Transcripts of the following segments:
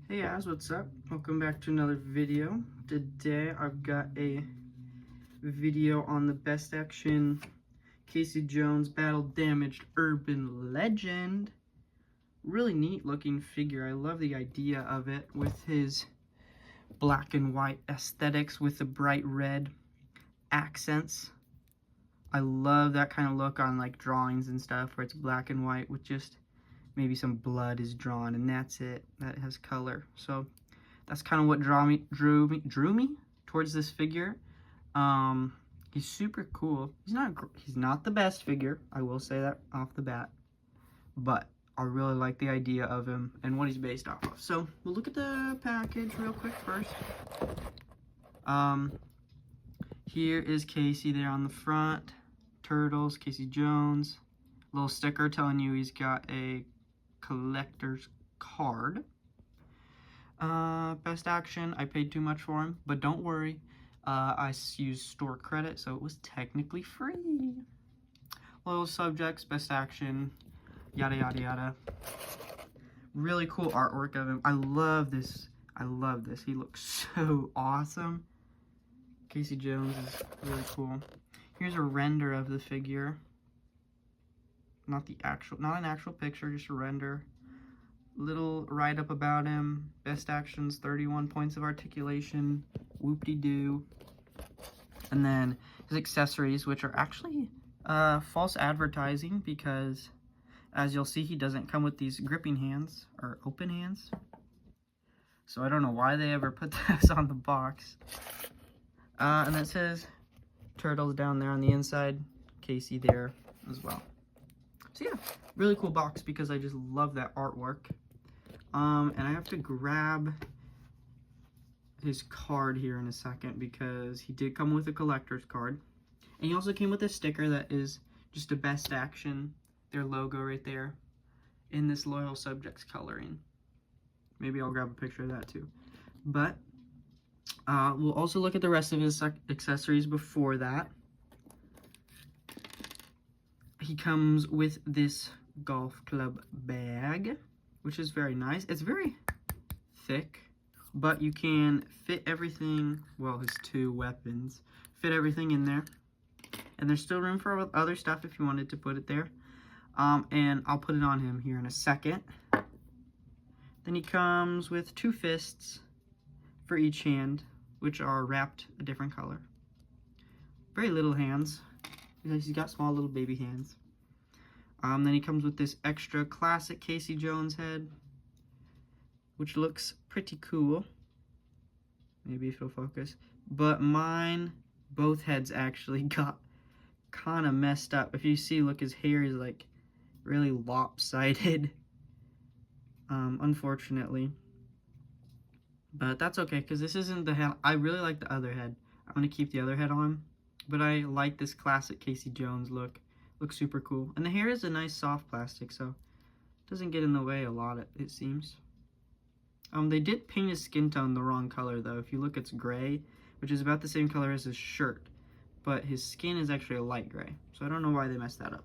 Hey guys, what's up? Welcome back to another video. Today I've got a video on the Best Action Casey Jones Battle Damaged Urban Legend. Really neat looking figure. I love the idea of it with his black and white aesthetics with the bright red accents. I love that kind of look on like drawings and stuff where it's black and white with just maybe some blood is drawn and that's it. That has color. So that's kind of what drew me towards this figure. He's super cool. He's not the best figure. I will say that off the bat, but I really like the idea of him and what he's based off of. So we'll look at the package real quick first. Here is Casey there on the front. Turtles, Casey Jones. Little sticker telling you he's got a collector's card. Best Action, I paid too much for him, but don't worry, I used store credit, so it was technically free. Little subjects, Best Action, yada yada yada. Really cool artwork of him. I love this. He looks so awesome. Casey Jones is really cool. Here's a render of the figure. Not an actual picture, just a render. Little write-up about him. Best Actions, 31 points of articulation. Whoop-de-doo. And then his accessories, which are actually false advertising because, as you'll see, he doesn't come with these gripping hands or open hands. So I don't know why they ever put this on the box. And it says Turtles down there on the inside. Casey there as well. So yeah, really cool box because I just love that artwork. And I have to grab his card here in a second because he did come with a collector's card. And he also came with a sticker that is just a Best Action, their logo right there, in this Loyal Subjects coloring. Maybe I'll grab a picture of that too. But we'll also look at the rest of his accessories before that. He comes with this golf club bag, which is very nice. It's very thick, but you can fit everything, well, his two weapons, fit everything in there. And there's still room for other stuff if you wanted to put it there. And I'll put it on him here in a second. Then he comes with two fists for each hand, which are wrapped a different color. Very little hands. He's got small little baby hands. Then he comes with this extra classic Casey Jones head, which looks pretty cool. Maybe if it'll focus. But mine, both heads actually got kind of messed up. If you see, look, his hair is like really lopsided. Unfortunately. But that's okay, because this isn't the head. I really like the other head. I'm going to keep the other head on. But I like this classic Casey Jones look. Looks super cool. And the hair is a nice soft plastic, so it doesn't get in the way a lot, it seems. They did paint his skin tone the wrong color, though. If you look, it's gray, which is about the same color as his shirt. But his skin is actually a light gray, so I don't know why they messed that up.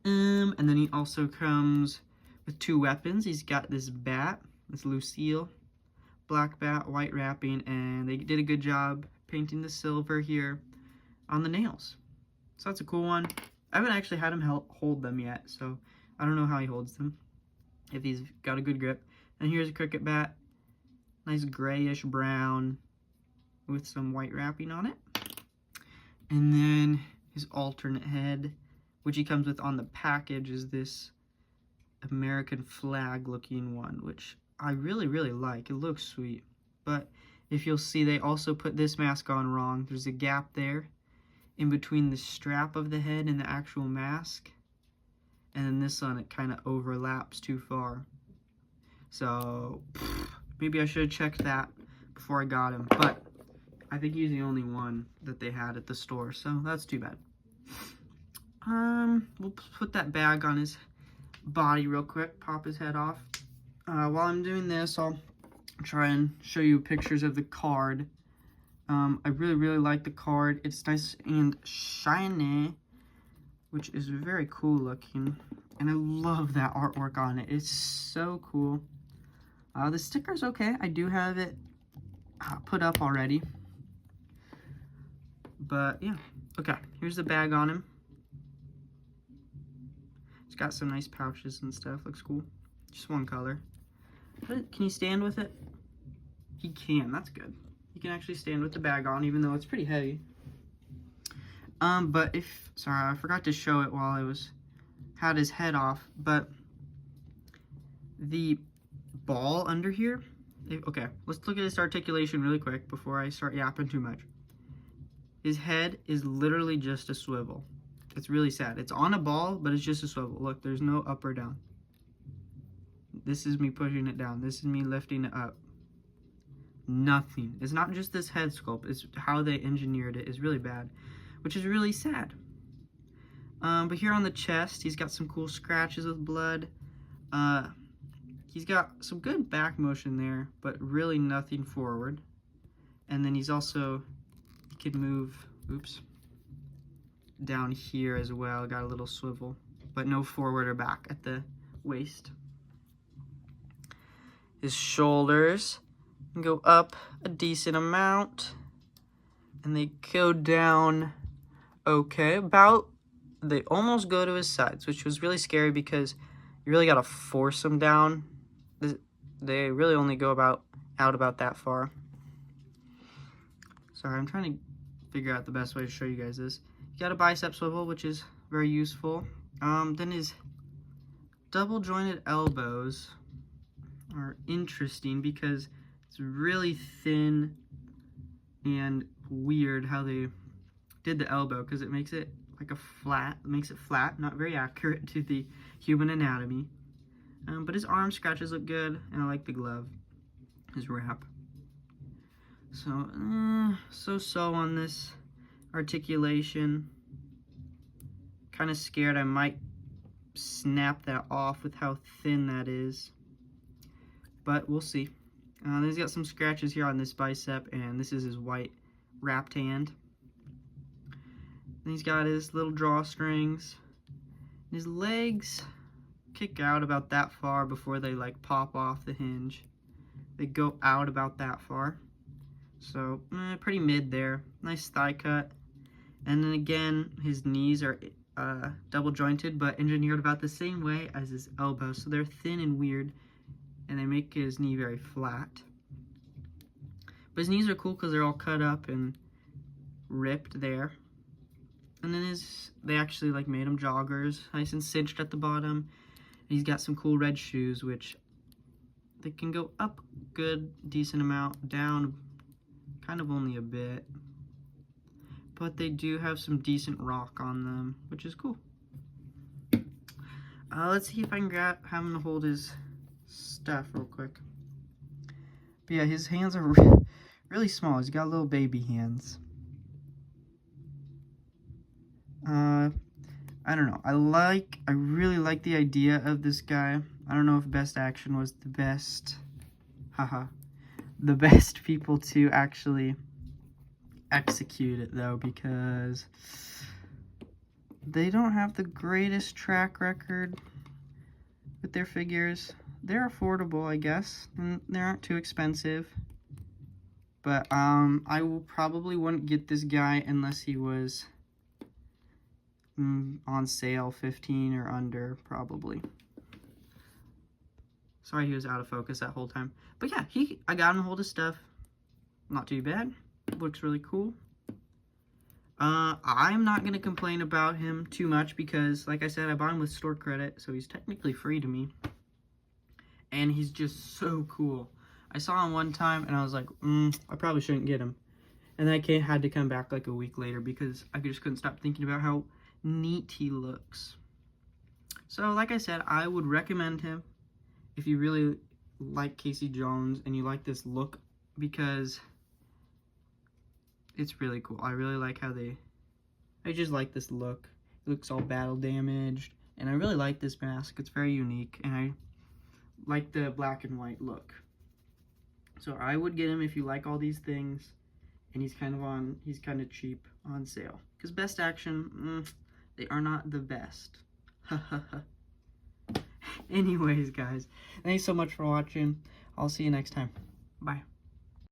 And then he also comes with two weapons. He's got this bat, this Lucille. Black bat, white wrapping, and they did a good job painting the silver here on the nails. So that's a cool one. I haven't actually had him hold them yet, so I don't know how he holds them, if he's got a good grip. And here's a cricket bat, nice grayish brown with some white wrapping on it. And then his alternate head, which he comes with on the package, is this American flag looking one, which I really like. It looks sweet. But if you'll see, they also put this mask on wrong. There's a gap there in between the strap of the head and the actual mask. And then this one, it kind of overlaps too far. So maybe I should have checked that before I got him. But I think he's the only one that they had at the store. So that's too bad. We'll put that bag on his body real quick. Pop his head off. While I'm doing this, I'll try and show you pictures of the card. I really like the card. It's nice and shiny, which is very cool looking. And I love that artwork on it. It's so cool. The sticker's okay. I do have it put up already. But yeah, okay, here's the bag on him. It's got some nice pouches and stuff, looks cool. Just one color. Can he stand with it? He can, that's good. He can actually stand with the bag on, even though it's pretty heavy. But sorry, I forgot to show it while I had his head off, but the ball under here, okay, let's look at his articulation really quick before I start yapping too much. His head is literally just a swivel. It's really sad. It's on a ball, but it's just a swivel. Look, there's no up or down. This is me pushing it down. This is me lifting it up. Nothing. It's not just this head sculpt. It's how they engineered it is really bad, which is really sad. But here on the chest, he's got some cool scratches with blood. He's got some good back motion there, but really nothing forward. And then he's also, he can move, oops, down here as well. Got a little swivel, but no forward or back at the waist. His shoulders can go up a decent amount, and they go down okay. They almost go to his sides, which was really scary because you really got to force them down. They really only go out about that far. Sorry, I'm trying to figure out the best way to show you guys this. You got a bicep swivel, which is very useful. Then his double jointed elbows are interesting because it's really thin and weird how they did the elbow, because it makes it like makes it flat, not very accurate to the human anatomy. But his arm scratches look good, and I like the glove, his wrap. So, so on this articulation. Kind of scared I might snap that off with how thin that is, but we'll see. He's got some scratches here on this bicep, and this is his white wrapped hand. Then he's got his little drawstrings. His legs kick out about that far before they like pop off the hinge. They go out about that far. So pretty mid there. Nice thigh cut. And then again, his knees are double jointed, but engineered about the same way as his elbows. So they're thin and weird, and they make his knee very flat. But his knees are cool because they're all cut up and ripped there. And then they actually like made him joggers, nice and cinched at the bottom. And he's got some cool red shoes, which they can go up good, decent amount, down kind of only a bit. But they do have some decent rock on them, which is cool. Let's see if I can have him to hold his stuff real quick. But yeah, his hands are really small. He's got little baby hands. I don't know. I really like the idea of this guy. I don't know if Best Action was the best, the best people to actually execute it though, because they don't have the greatest track record with their figures. They're affordable, I guess, and they aren't too expensive. But I probably wouldn't get this guy unless he was on sale, 15 or under, probably. Sorry, he was out of focus that whole time. But yeah, I got him to hold his stuff. Not too bad. Looks really cool. I'm not going to complain about him too much because, like I said, I bought him with store credit, so he's technically free to me. And he's just so cool. I saw him one time, and I was like, I probably shouldn't get him. And I had to come back like a week later because I just couldn't stop thinking about how neat he looks. So, like I said, I would recommend him if you really like Casey Jones and you like this look, because it's really cool. I really like how I just like this look. It looks all battle damaged, and I really like this mask. It's very unique, and I like the black and white look. So I would get him if you like all these things, and he's kind of cheap on sale. Because Best Action, they are not the best. Anyways, guys, thanks so much for watching. I'll see you next time. Bye.